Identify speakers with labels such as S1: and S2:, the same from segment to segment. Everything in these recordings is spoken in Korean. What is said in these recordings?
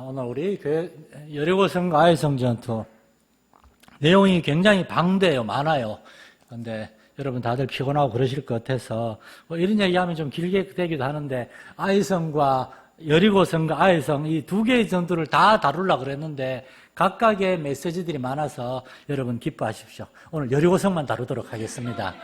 S1: 오늘 우리 교회 여리고성과 아이성 전투 내용이 굉장히 방대해요. 많아요. 그런데 여러분 다들 피곤하고 그러실 것 같아서 이런 얘기하면 좀 길게 되기도 하는데 아이성과 여리고성과 아이성 이 두 개의 전투를 다 다루려고 그랬는데 각각의 메시지들이 많아서 여러분 기뻐하십시오. 오늘 여리고성만 다루도록 하겠습니다.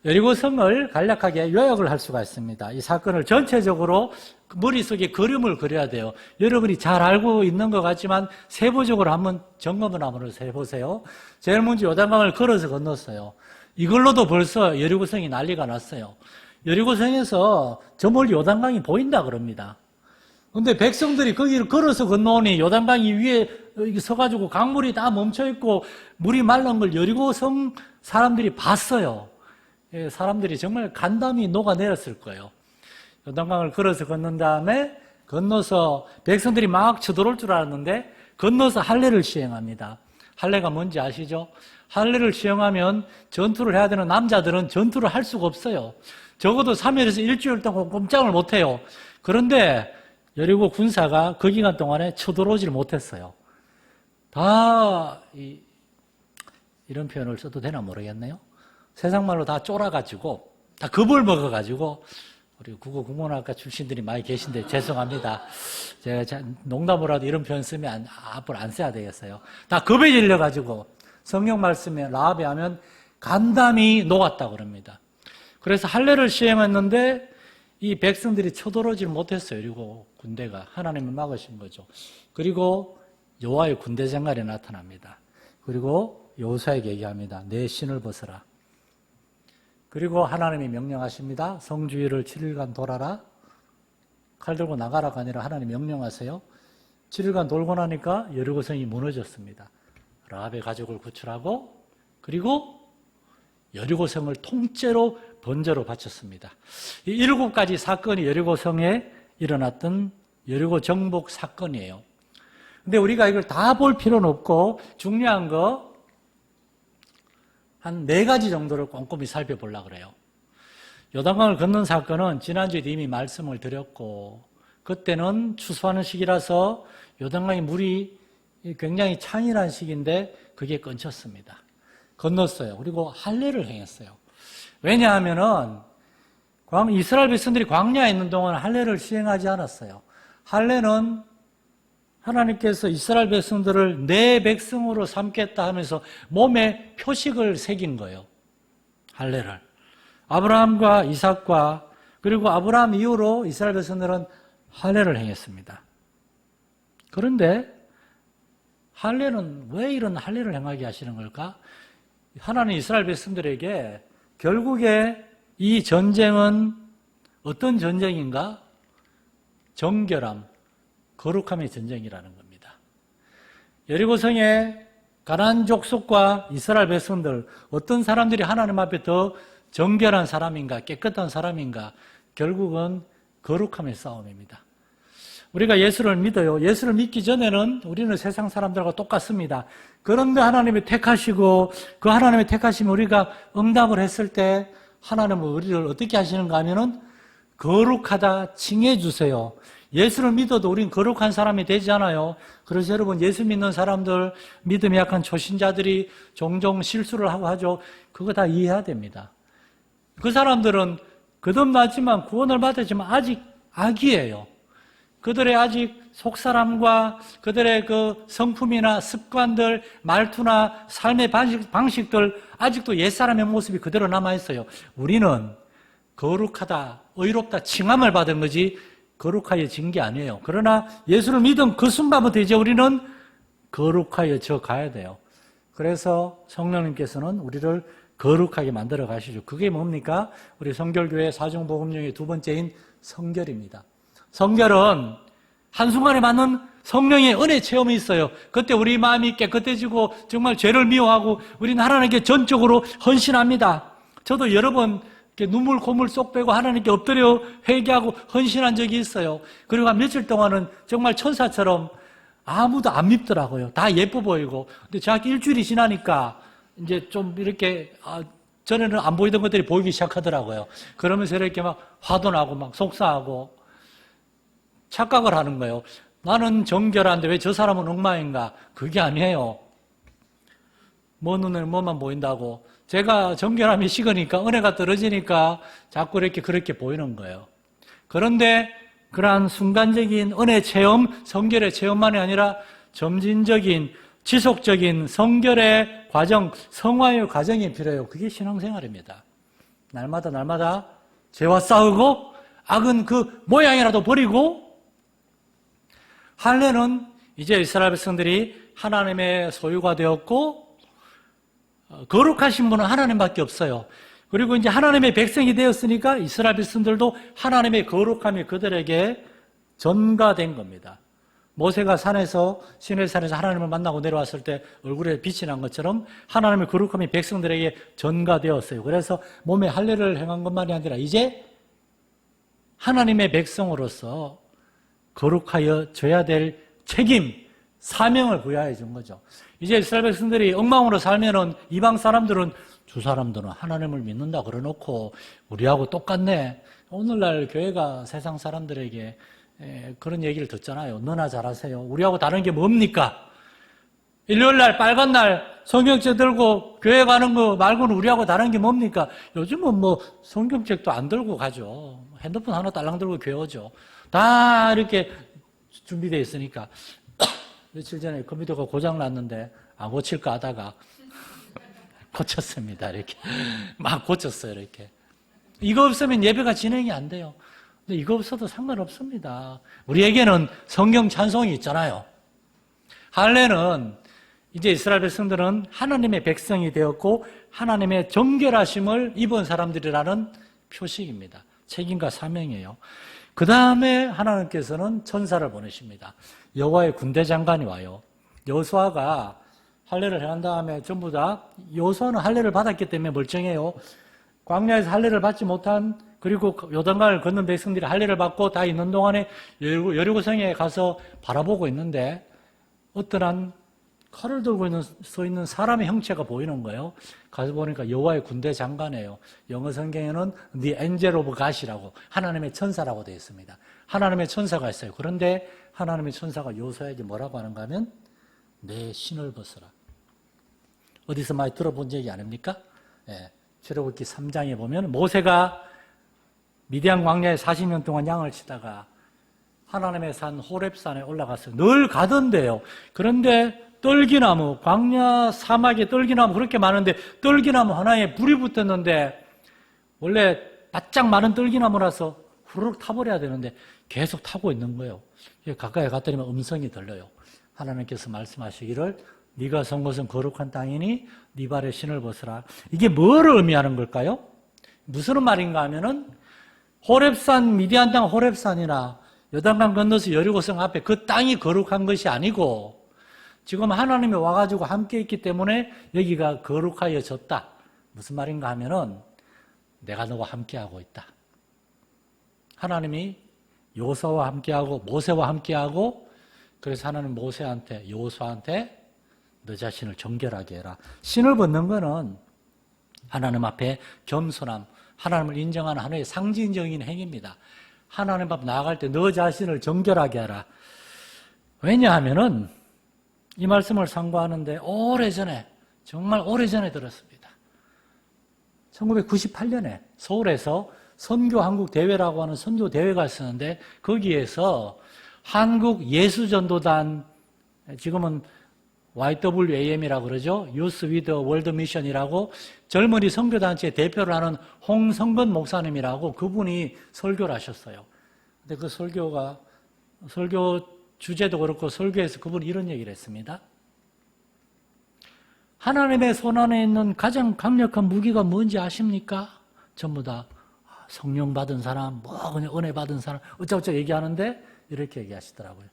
S1: 여리고성을 간략하게 요약을 할 수가 있습니다. 이 사건을 전체적으로 머릿속에 그림을 그려야 돼요. 여러분이 잘 알고 있는 것 같지만 세부적으로 한번 점검을 한번 해보세요. 제일 먼저 요단강을 걸어서 건넜어요. 이걸로도 벌써 여리고성이 난리가 났어요. 여리고성에서 저 멀리 요단강이 보인다 그럽니다. 근데 백성들이 거기를 걸어서 건너오니 요단강이 위에 서가지고 강물이 다 멈춰있고 물이 말른 걸 여리고성 사람들이 봤어요. 사람들이 정말 간담이 녹아내렸을 거예요. 요단강을 걸어서 건넌 다음에 건너서 백성들이 막 쳐들어올 줄 알았는데 건너서 할례를 시행합니다. 할례가 뭔지 아시죠? 할례를 시행하면 전투를 해야 되는 남자들은 전투를 할 수가 없어요. 적어도 3일에서 일주일 동안 꼼짝을 못해요. 그런데 여리고 군사가 그 기간 동안에 쳐들어오지를 못했어요. 다 이런 표현을 써도 되나 모르겠네요. 세상말로 다 쫄아가지고, 다 겁을 먹어가지고, 우리 국어국문학과 출신들이 많이 계신데 죄송합니다. 제가 농담으로라도 이런 표현 쓰면 앞으로 안 써야 되겠어요. 다 겁에 질려가지고, 성경 말씀에 라합에 하면 간담이 녹았다고 그럽니다. 그래서 할례를 시행했는데, 이 백성들이 쳐들어오지 못했어요. 그리고 군대가. 하나님을 막으신 거죠. 그리고 여호와의 군대 장관이 나타납니다. 그리고 여호수아에게 얘기합니다. 내 신을 벗어라. 그리고 하나님이 명령하십니다. 성주위를 7일간 돌아라. 칼 들고 나가라가 아니라 하나님 명령하세요. 7일간 돌고 나니까 여리고성이 무너졌습니다. 라합의 가족을 구출하고 그리고 여리고성을 통째로 번제로 바쳤습니다. 이 7가지 사건이 여리고성에 일어났던 여리고 정복 사건이에요. 근데 우리가 이걸 다 볼 필요는 없고 중요한 거 한 4가지 정도를 꼼꼼히 살펴보려고 그래요. 요단강을 건넌 사건은 지난주에 이미 말씀을 드렸고 그때는 추수하는 시기라서 요단강의 물이 굉장히 찬이라는 시기인데 그게 끊겼습니다. 건넜어요. 그리고 할례를 행했어요. 왜냐하면은 이스라엘 백성들이 광야에 있는 동안 할례를 시행하지 않았어요. 할례는 하나님께서 이스라엘 백성들을 내 백성으로 삼겠다 하면서 몸에 표식을 새긴 거예요. 할례를. 아브라함과 이삭과 그리고 아브라함 이후로 이스라엘 백성들은 할례를 행했습니다. 그런데 할례는 왜 이런 할례를 행하게 하시는 걸까? 하나님 이스라엘 백성들에게 결국에 이 전쟁은 어떤 전쟁인가? 정결함, 거룩함의 전쟁이라는 겁니다. 여리고성의 가나안 족속과 이스라엘 백성들 어떤 사람들이 하나님 앞에 더 정결한 사람인가 깨끗한 사람인가 결국은 거룩함의 싸움입니다. 우리가 예수를 믿어요. 예수를 믿기 전에는 우리는 세상 사람들과 똑같습니다. 그런데 하나님이 택하시고 그 하나님의 택하심에 우리가 응답을 했을 때 하나님은 우리를 어떻게 하시는가 하면은 거룩하다 칭해 주세요. 예수를 믿어도 우린 거룩한 사람이 되지 않아요. 그래서 여러분 예수 믿는 사람들, 믿음이 약한 초신자들이 종종 실수를 하고 하죠. 그거 다 이해해야 됩니다. 그 사람들은 거듭났지만 구원을 받았지만 아직 악이에요. 그들의 아직 속사람과 그들의 그 성품이나 습관들, 말투나 삶의 방식들 아직도 옛사람의 모습이 그대로 남아있어요. 우리는 거룩하다, 의롭다 칭함을 받은 거지 거룩하여진 게 아니에요. 그러나 예수를 믿은 그 순간부터 이제 우리는 거룩하여져 가야 돼요. 그래서 성령님께서는 우리를 거룩하게 만들어 가시죠. 그게 뭡니까? 우리 성결교회 사중복음 중에 2번째인 성결입니다. 성결은 한순간에 맞는 성령의 은혜 체험이 있어요. 그때 우리 마음이 깨끗해지고 정말 죄를 미워하고 우리는 하나님께 전적으로 헌신합니다. 저도 여러 번 눈물 콧물 쏙 빼고 하나님께 엎드려 회개하고 헌신한 적이 있어요. 그리고 한 며칠 동안은 정말 천사처럼 아무도 안 밉더라고요. 다 예뻐 보이고. 근데 정확히 일주일이 지나니까 이제 좀 이렇게 전에는 안 보이던 것들이 보이기 시작하더라고요. 그러면서 이렇게 막 화도 나고 막 속상하고 착각을 하는 거예요. 나는 정결한데 왜 저 사람은 엉망인가? 그게 아니에요. 뭐 눈에 뭐만 보인다고. 제가 정결함이 식으니까 은혜가 떨어지니까 자꾸 이렇게 그렇게 보이는 거예요. 그런데 그러한 순간적인 은혜 체험, 성결의 체험만이 아니라 점진적인 지속적인 성결의 과정, 성화의 과정이 필요해요. 그게 신앙생활입니다. 날마다 죄와 싸우고 악은 그 모양이라도 버리고, 할례는 이제 이스라엘 백성들이 하나님의 소유가 되었고 거룩하신 분은 하나님밖에 없어요. 그리고 이제 하나님의 백성이 되었으니까 이스라엘 백성들도 하나님의 거룩함이 그들에게 전가된 겁니다. 모세가 시내산에서 하나님을 만나고 내려왔을 때 얼굴에 빛이 난 것처럼 하나님의 거룩함이 백성들에게 전가되었어요. 그래서 몸에 할례를 행한 것만이 아니라 이제 하나님의 백성으로서 거룩하여 줘야 될 책임, 사명을 부여해 준 거죠. 이제 이스라엘 백성들이 엉망으로 살면은 이방 사람들은 저 사람들은 하나님을 믿는다 그러놓고 우리하고 똑같네. 오늘날 교회가 세상 사람들에게 그런 얘기를 듣잖아요. 너나 잘하세요. 우리하고 다른 게 뭡니까? 일요일날 빨간 날 성경책 들고 교회 가는 거 말고는 우리하고 다른 게 뭡니까? 요즘은 뭐 성경책도 안 들고 가죠. 핸드폰 하나 딸랑 들고 교회 오죠. 다 이렇게 준비되어 있으니까. 며칠 전에 컴퓨터가 고장 났는데 안 고칠까 하다가 고쳤습니다. 이렇게 막 고쳤어요. 이렇게. 이거 없으면 예배가 진행이 안 돼요. 근데 이거 없어도 상관없습니다. 우리에게는 성경 찬송이 있잖아요. 할례는 이제 이스라엘 백성들은 하나님의 백성이 되었고 하나님의 정결하심을 입은 사람들이라는 표식입니다. 책임과 사명이에요. 그 다음에 하나님께서는 천사를 보내십니다. 여호와의 군대 장관이 와요. 여호수아가 할례를 행한 다음에 전부 다, 여호수아는 할례를 받았기 때문에 멀쩡해요. 광야에서 할례를 받지 못한, 그리고 요단강을 건넌 백성들이 할례를 받고 다 있는 동안에 여리고성에 가서 바라보고 있는데 어떠한 칼을 들고 서 있는 사람의 형체가 보이는 거예요. 가서 보니까 여호와의 군대 장관이에요. 영어 성경에는 The Angel of God이라고, 하나님의 천사라고 되어 있습니다. 하나님의 천사가 있어요. 그런데 하나님의 천사가 여호수아에게 뭐라고 하는가 하면 내 신을 벗어라. 어디서 많이 들어본 얘기 아닙니까? 출애굽기 3장에 보면 모세가 미디안 광야에 40년 동안 양을 치다가 하나님의 산 호렙산에 올라가서 늘 가던데요. 그런데 떨기나무, 광야 사막에 떨기나무 그렇게 많은데 떨기나무 하나에 불이 붙었는데 원래 바짝 마른 떨기나무라서 후루룩 타버려야 되는데 계속 타고 있는 거예요. 가까이 갔더니 음성이 들려요. 하나님께서 말씀하시기를 네가 선 곳은 거룩한 땅이니 네 발에 신을 벗으라. 이게 뭐를 의미하는 걸까요? 무슨 말인가 하면은 호렙산, 미디안 땅 호렙산이나 요단강 건너서 여리고성 앞에 그 땅이 거룩한 것이 아니고 지금 하나님이 와가지고 함께 있기 때문에 여기가 거룩하여졌다. 무슨 말인가 하면은 내가 너와 함께하고 있다. 하나님이 여호수아와 함께하고 모세와 함께하고 그래서 하나님 모세한테 여호수아한테 너 자신을 정결하게 해라. 신을 벗는 거는 하나님 앞에 겸손함, 하나님을 인정하는 하나의 상징적인 행위입니다. 하나님 앞 나아갈 때 너 자신을 정결하게 하라. 왜냐하면은 이 말씀을 상고하는데 오래전에, 정말 오래전에 들었습니다. 1998년에 서울에서 선교한국대회라고 하는 선교대회가 있었는데 거기에서 한국예수전도단, 지금은 YWAM이라고 그러죠. Youth with World Mission이라고 젊은이 선교단체 대표를 하는 홍성근 목사님이라고 그분이 설교를 하셨어요. 근데 그 설교 주제도 그렇고 설교에서 그분이 이런 얘기를 했습니다. 하나님의 손 안에 있는 가장 강력한 무기가 뭔지 아십니까? 전부 다 성령 받은 사람, 그냥 은혜 받은 사람, 어쩌고저쩌고 얘기하는데 이렇게 얘기하시더라고요.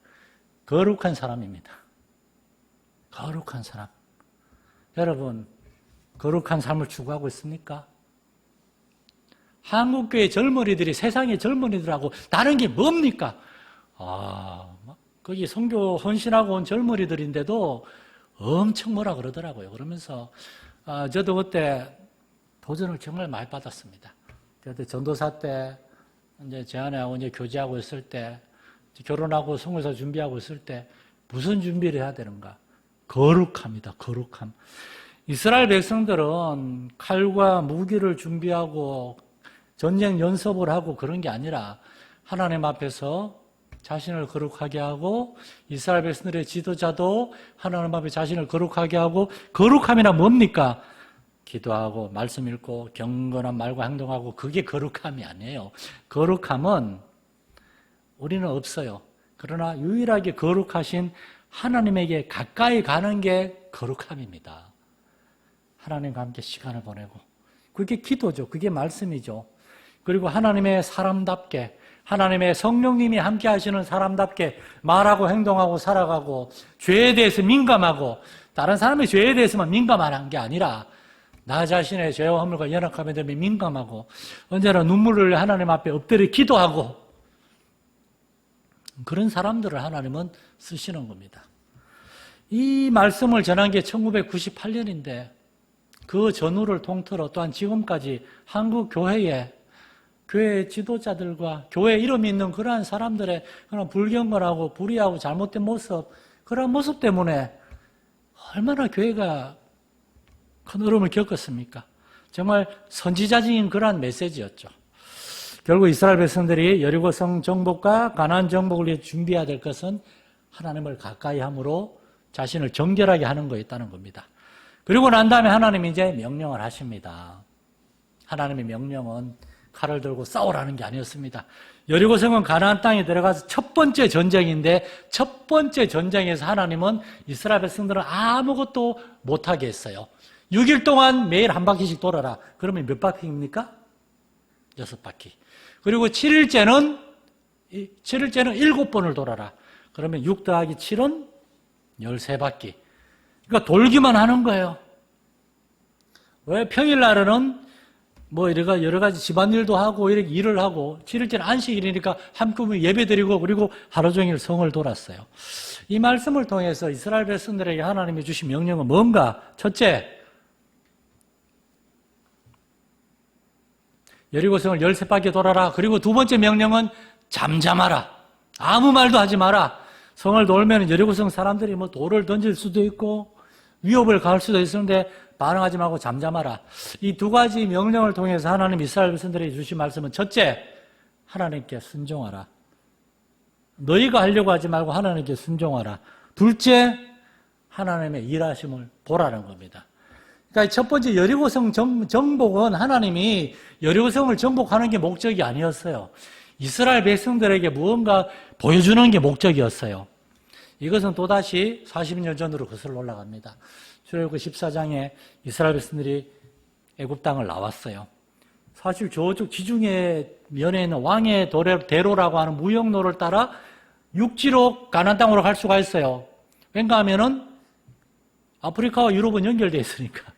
S1: 거룩한 사람입니다. 거룩한 사람. 여러분, 거룩한 삶을 추구하고 있습니까? 한국교회 젊은이들이 세상의 젊은이들하고 다른 게 뭡니까? 거기 선교 헌신하고 온 젊은이들인데도 엄청 뭐라 그러더라고요. 그러면서 저도 그때 도전을 정말 많이 받았습니다. 그때 전도사 때 이제 제 아내하고 이제 교제하고 있을 때 결혼하고 성회사 준비하고 있을 때 무슨 준비를 해야 되는가? 거룩함이다. 거룩함. 이스라엘 백성들은 칼과 무기를 준비하고 전쟁 연습을 하고 그런 게 아니라 하나님 앞에서 자신을 거룩하게 하고 이스라엘 백성들의 지도자도 하나님 앞에 자신을 거룩하게 하고 거룩함이란 뭡니까? 기도하고 말씀 읽고 경건한 말과 행동하고 그게 거룩함이 아니에요. 거룩함은 우리는 없어요. 그러나 유일하게 거룩하신 하나님에게 가까이 가는 게 거룩함입니다. 하나님과 함께 시간을 보내고 그게 기도죠. 그게 말씀이죠. 그리고 하나님의 사람답게 하나님의 성령님이 함께 하시는 사람답게 말하고 행동하고 살아가고 죄에 대해서 민감하고 다른 사람의 죄에 대해서만 민감한 게 아니라 나 자신의 죄와 허물과 연약함에 대해 민감하고 언제나 눈물을 흘려 하나님 앞에 엎드려 기도하고 그런 사람들을 하나님은 쓰시는 겁니다. 이 말씀을 전한 게 1998년인데 그 전후를 통틀어 또한 지금까지 한국 교회의 지도자들과 교회 이름 있는 그러한 사람들의 그런 불경건하고 불의하고 잘못된 모습, 그러한 모습 때문에 얼마나 교회가 큰 어려움을 겪었습니까? 정말 선지자적인 그러한 메시지였죠. 결국 이스라엘 백성들이 여리고성 정복과 가나안 정복을 위해 준비해야 될 것은 하나님을 가까이 함으로 자신을 정결하게 하는 거였다는 겁니다. 그리고 난 다음에 하나님이 이제 명령을 하십니다. 하나님의 명령은 칼을 들고 싸우라는 게 아니었습니다. 여리고성은 가나안 땅에 들어가서 첫 번째 전쟁인데 첫 번째 전쟁에서 하나님은 이스라엘 백성들은 아무것도 못하게 했어요. 6일 동안 매일 한 바퀴씩 돌아라. 그러면 몇 바퀴입니까? 6바퀴. 그리고 7일째는 7번을 돌아라. 그러면 6 더하기 7은 13바퀴. 그러니까 돌기만 하는 거예요. 왜 평일날은 뭐 여러 가지 집안일도 하고 이렇게 일을 하고 7일째는 안식일이니까 한꺼번에 예배드리고 그리고 하루 종일 성을 돌았어요. 이 말씀을 통해서 이스라엘 백성들에게 하나님이 주신 명령은 뭔가? 첫째, 여리고성을 13바퀴 돌아라. 그리고 두 번째 명령은 잠잠하라. 아무 말도 하지 마라. 성을 돌면 여리고성 사람들이 뭐 돌을 던질 수도 있고 위협을 가할 수도 있는데 반응하지 말고 잠잠하라. 이 두 가지 명령을 통해서 하나님 이스라엘 백성들에게 주신 말씀은 첫째, 하나님께 순종하라. 너희가 하려고 하지 말고 하나님께 순종하라. 둘째, 하나님의 일하심을 보라는 겁니다. 그러니까 첫 번째 여리고성 정복은 하나님이 여리고성을 정복하는 게 목적이 아니었어요. 이스라엘 백성들에게 무언가 보여주는 게 목적이었어요. 이것은 또다시 40년 전으로 거슬러 올라갑니다. 출애굽기 14장에 이스라엘 백성들이 애굽 땅을 나왔어요. 사실 저쪽 지중해 면에 있는 왕의 대로라고 하는 무역로를 따라 육지로 가나안 땅으로 갈 수가 있어요. 왠가 하면은 아프리카와 유럽은 연결되어 있으니까.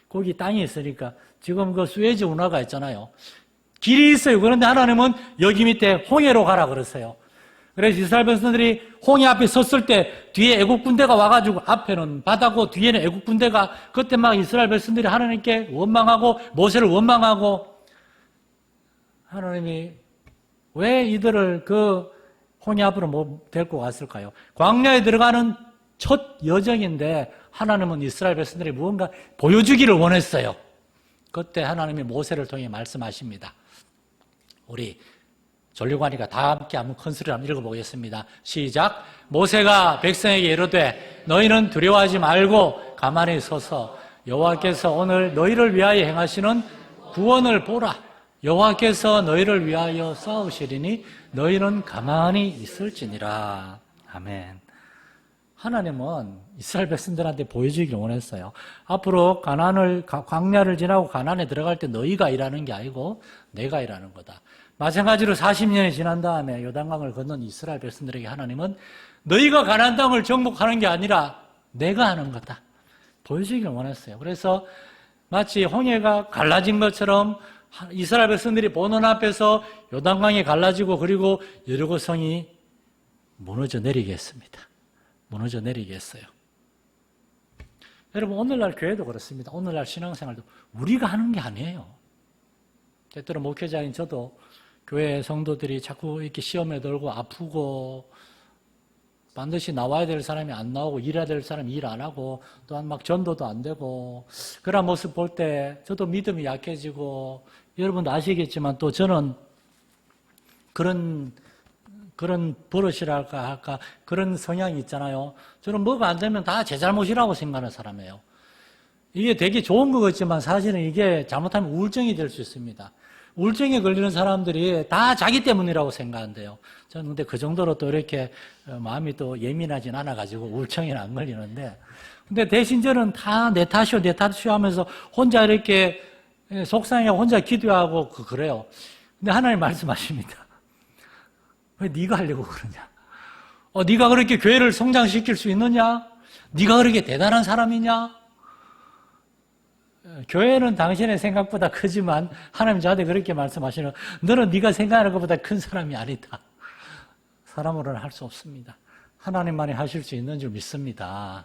S1: 거기 땅이 있으니까. 지금 그 수에즈 운하가 있잖아요. 길이 있어요. 그런데 하나님은 여기 밑에 홍해로 가라 그랬어요. 그래서 이스라엘 백성들이 홍해 앞에 섰을 때 뒤에 애국 군대가 와가지고 앞에는 바다고 뒤에는 애국 군대가 그때 막 이스라엘 백성들이 하나님께 원망하고 모세를 원망하고 하나님이 왜 이들을 그 홍해 앞으로 못 데리고 갔을까요? 광야에 들어가는 첫 여정인데 하나님은 이스라엘 백성들이 무언가 보여주기를 원했어요. 그때 하나님이 모세를 통해 말씀하십니다. 우리 전류관이가 다 함께 한번 큰 소리로 한번 읽어보겠습니다. 시작. 모세가 백성에게 이르되 너희는 두려워하지 말고 가만히 서서 여호와께서 오늘 너희를 위하여 행하시는 구원을 보라. 여호와께서 너희를 위하여 싸우시리니 너희는 가만히 있을지니라. 아멘. 하나님은 이스라엘 백성들한테 보여주기를 원했어요. 앞으로 광야를 지나고 가나안에 들어갈 때 너희가 일하는 게 아니고 내가 일하는 거다. 마찬가지로 40년이 지난 다음에 요단강을 건넌 이스라엘 백성들에게 하나님은 너희가 가나안 땅을 정복하는 게 아니라 내가 하는 거다. 보여주기를 원했어요. 그래서 마치 홍해가 갈라진 것처럼 이스라엘 백성들이 보는 앞에서 요단강이 갈라지고 그리고 여리고성이 무너져 내리겠습니다. 무너져 내리겠어요. 여러분 오늘날 교회도 그렇습니다. 오늘날 신앙생활도 우리가 하는 게 아니에요. 때때로 목회자인 저도 교회 성도들이 자꾸 이렇게 시험에 들고 아프고 반드시 나와야 될 사람이 안 나오고 일해야 될 사람이 일 안 하고 또한 막 전도도 안 되고 그런 모습 볼 때 저도 믿음이 약해지고 여러분도 아시겠지만 또 저는 그런 버릇이랄까 할까 그런 성향이 있잖아요. 저는 뭐가 안 되면 다 제 잘못이라고 생각하는 사람이에요. 이게 되게 좋은 것 같지만 사실은 이게 잘못하면 우울증이 될 수 있습니다. 우울증에 걸리는 사람들이 다 자기 때문이라고 생각한대요. 저는 근데 그 정도로 또 이렇게 마음이 또 예민하진 않아가지고 우울증에는 안 걸리는데 근데 대신 저는 다 내 탓이요 하면서 혼자 이렇게 속상해하고 혼자 기도하고 그래요. 근데 하나님 말씀하십니다. 왜 네가 하려고 그러냐? 네가 그렇게 교회를 성장시킬 수 있느냐? 네가 그렇게 대단한 사람이냐? 교회는 당신의 생각보다 크지만 하나님 저한테 그렇게 말씀하시는 너는 네가 생각하는 것보다 큰 사람이 아니다. 사람으로는 할 수 없습니다. 하나님만이 하실 수 있는 줄 믿습니다.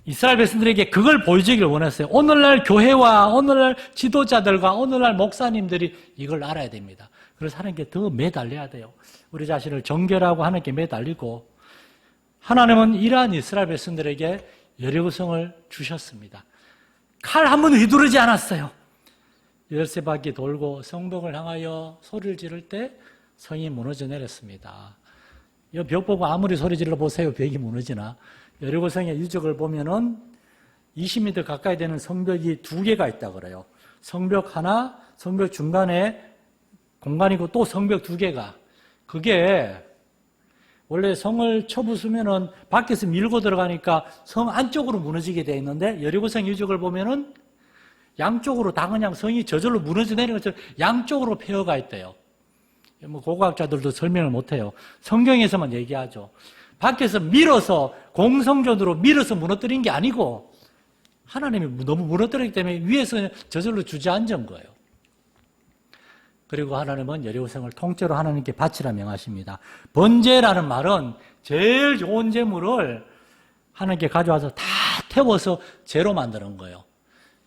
S1: 이스라엘 백성들에게 그걸 보여주기를 원했어요. 오늘날 교회와 오늘날 지도자들과 오늘날 목사님들이 이걸 알아야 됩니다. 그래서 하나님께 더 매달려야 돼요. 우리 자신을 정결하고 하나님께 매달리고 하나님은 이러한 이스라엘 백성들에게 여리고성을 주셨습니다. 칼 한 번 휘두르지 않았어요. 13바퀴 돌고 성벽을 향하여 소리를 지를 때 성이 무너져 내렸습니다. 이 벽 보고 아무리 소리 질러 보세요. 벽이 무너지나. 여리고성의 유적을 보면은 20m 가까이 되는 성벽이 2개가 있다 그래요. 성벽 하나, 성벽 중간에 공간이고 또 성벽 2개가. 그게 원래 성을 쳐부수면은 밖에서 밀고 들어가니까 성 안쪽으로 무너지게 되어 있는데 여리고성 유적을 보면은 양쪽으로 다 그냥 성이 저절로 무너져 내리는 것처럼 양쪽으로 폐허가 있대요. 뭐 고고학자들도 설명을 못해요. 성경에서만 얘기하죠. 밖에서 밀어서 공성전으로 밀어서 무너뜨린 게 아니고 하나님이 너무 무너뜨렸기 때문에 위에서 저절로 주저앉은 거예요. 그리고 하나님은 여리고성을 통째로 하나님께 바치라 명하십니다. 번제라는 말은 제일 좋은 제물을 하나님께 가져와서 다 태워서 제로 만드는 거예요.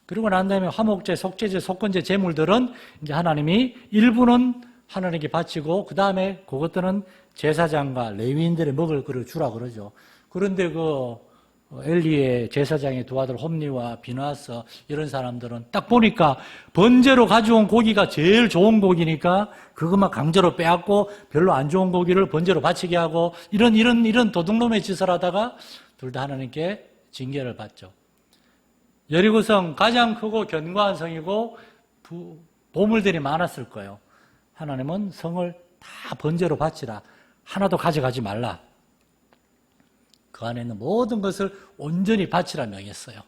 S1: 그리고 난 다음에 화목제, 속죄제, 속건제 제물들은 이제 하나님이 일부는 하나님께 바치고 그 다음에 그것들은 제사장과 레위인들이 먹을 거를 주라 그러죠. 그런데 엘리의 제사장의 두 아들 홈리와 비나스 이런 사람들은 딱 보니까 번제로 가져온 고기가 제일 좋은 고기니까 그것만 강제로 빼앗고 별로 안 좋은 고기를 번제로 바치게 하고 이런 도둑놈의 짓을 하다가 둘 다 하나님께 징계를 받죠. 여리고성 가장 크고 견고한 성이고 보물들이 많았을 거예요. 하나님은 성을 다 번제로 바치라. 하나도 가져가지 말라. 그 안에 있는 모든 것을 온전히 바치라 명했어요.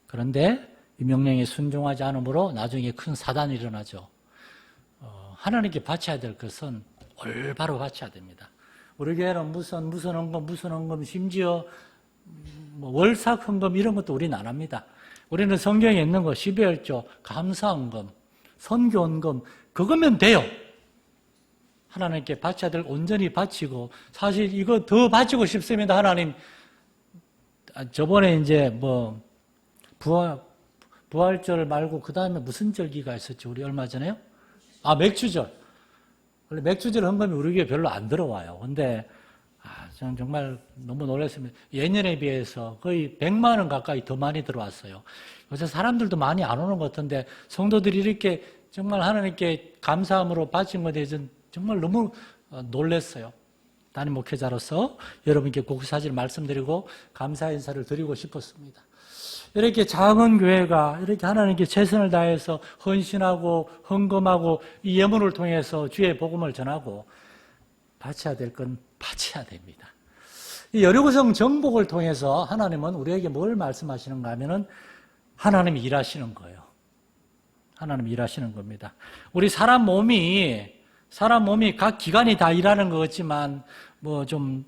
S1: 그런데 이 명령에 순종하지 않으므로 나중에 큰 사단이 일어나죠. 하나님께 바쳐야 될 것은 올바로 바쳐야 됩니다. 우리 교회는 무슨 헌금, 심지어 월삭 헌금 이런 것도 우리는 안 합니다. 우리는 성경에 있는 거 12월조, 감사헌금, 선교헌금 그거면 돼요. 하나님께 바쳐야 될 온전히 바치고 사실 이거 더 바치고 싶습니다. 하나님 저번에 이제 부활절 말고 그 다음에 무슨 절기가 있었죠? 우리 얼마 전에요? 맥주절. 원래 맥주절 헌금이 우리 교회 별로 안 들어와요. 근데 저는 정말 너무 놀랐습니다. 예년에 비해서 거의 100만 원 가까이 더 많이 들어왔어요. 요새 사람들도 많이 안 오는 것 같은데 성도들이 이렇게 정말 하나님께 감사함으로 바친 것에 대해서 정말 너무 놀랐어요. 담임 목회자로서 여러분께 꼭 사실 말씀드리고 감사 인사를 드리고 싶었습니다. 이렇게 작은 교회가 이렇게 하나님께 최선을 다해서 헌신하고 헌금하고 이 예물을 통해서 주의 복음을 전하고 바쳐야 될 건 바쳐야 됩니다. 이 여리고성 정복을 통해서 하나님은 우리에게 뭘 말씀하시는가 하면은 하나님이 일하시는 거예요. 하나님이 일하시는 겁니다. 우리 사람 몸이 각 기관이 다 일하는 것 같지만 좀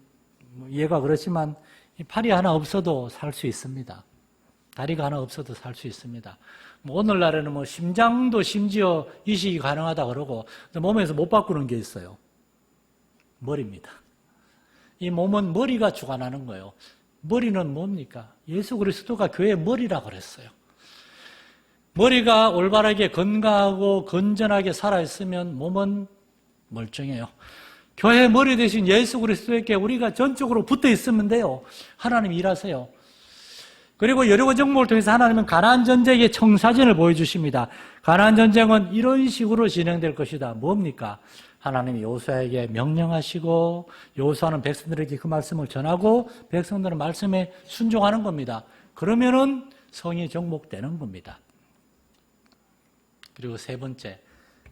S1: 이해가 그렇지만 팔이 하나 없어도 살 수 있습니다. 다리가 하나 없어도 살 수 있습니다. 오늘날에는 심장도 심지어 이식이 가능하다 그러고 몸에서 못 바꾸는 게 있어요. 머리입니다. 이 몸은 머리가 주관하는 거예요. 머리는 뭡니까? 예수 그리스도가 교회의 머리라 그랬어요. 머리가 올바르게 건강하고 건전하게 살아있으면 몸은 멀쩡해요. 교회 머리 대신 예수 그리스도에게 우리가 전적으로 붙어 있으면 돼요. 하나님 일하세요. 그리고 여리고 정복을 통해서 하나님은 가나안 전쟁의 청사진을 보여주십니다. 가나안 전쟁은 이런 식으로 진행될 것이다. 뭡니까? 하나님이 여호수아에게 명령하시고 여호수아는 백성들에게 그 말씀을 전하고 백성들은 말씀에 순종하는 겁니다. 그러면은 성이 정복되는 겁니다. 그리고 세 번째,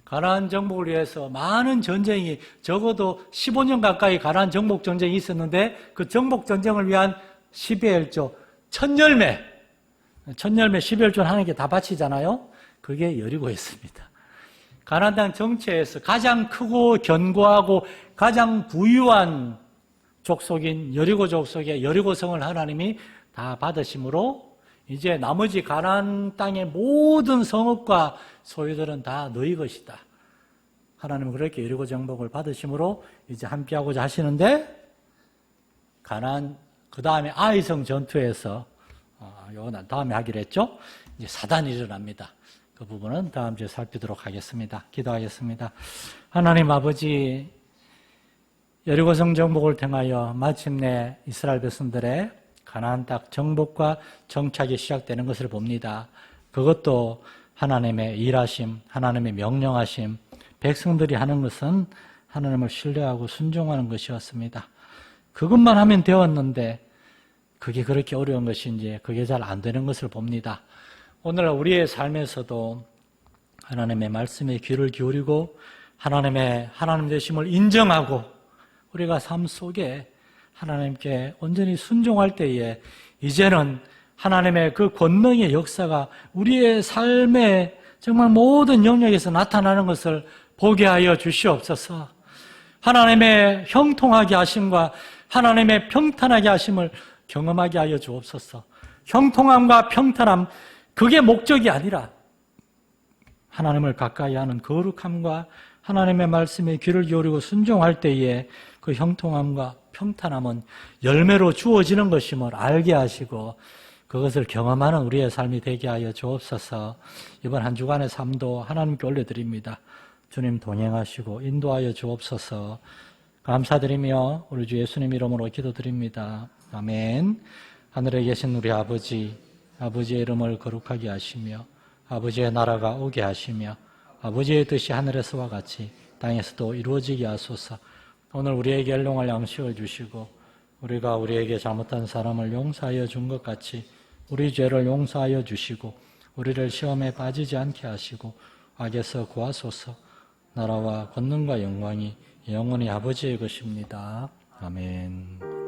S1: 가나안 정복을 위해서 많은 전쟁이 적어도 15년 가까이 가나안 정복 전쟁이 있었는데 그 정복 전쟁을 위한 12의 1조 천열매 12조 하나님께 다 바치잖아요. 그게 여리고였습니다. 가나안 땅 정체에서 가장 크고 견고하고 가장 부유한 족속인 여리고 족속의 여리고성을 하나님이 다 받으심으로 이제 나머지 가나안 땅의 모든 성읍과 소유들은 다 너희 것이다. 하나님은 그렇게 여리고 정복을 받으심으로 이제 함께하고자 하시는데 가나안 그 다음에 아이성 전투에서 요건 다음에 하기로 했죠. 이제 사단이 일어납니다. 그 부분은 다음 주에 살피도록 하겠습니다. 기도하겠습니다. 하나님 아버지, 여리고성 정복을 통하여 마침내 이스라엘 백성들의 가나안 땅 정복과 정착이 시작되는 것을 봅니다. 그것도 하나님의 일하심, 하나님의 명령하심, 백성들이 하는 것은 하나님을 신뢰하고 순종하는 것이었습니다. 그것만 하면 되었는데 그게 그렇게 어려운 것인지 그게 잘 안 되는 것을 봅니다. 오늘 우리의 삶에서도 하나님의 말씀에 귀를 기울이고 하나님 되심을 인정하고 우리가 삶 속에 하나님께 온전히 순종할 때에 이제는 하나님의 그 권능의 역사가 우리의 삶의 정말 모든 영역에서 나타나는 것을 보게 하여 주시옵소서. 하나님의 형통하게 하심과 하나님의 평탄하게 하심을 경험하게 하여 주옵소서. 형통함과 평탄함, 그게 목적이 아니라 하나님을 가까이 하는 거룩함과 하나님의 말씀에 귀를 기울이고 순종할 때에 그 형통함과 평탄함은 열매로 주어지는 것임을 알게 하시고 그것을 경험하는 우리의 삶이 되게 하여 주옵소서. 이번 한 주간의 삶도 하나님께 올려드립니다. 주님 동행하시고 인도하여 주옵소서. 감사드리며 우리 주 예수님 이름으로 기도드립니다. 아멘. 하늘에 계신 우리 아버지, 아버지의 이름을 거룩하게 하시며 아버지의 나라가 오게 하시며 아버지의 뜻이 하늘에서와 같이 땅에서도 이루어지게 하소서. 오늘 우리에게 일용할 양식을 주시고 우리가 우리에게 잘못한 사람을 용서하여 준 것 같이 우리 죄를 용서하여 주시고 우리를 시험에 빠지지 않게 하시고 악에서 구하소서. 나라와 권능과 영광이 영원히 아버지의 것입니다. 아멘.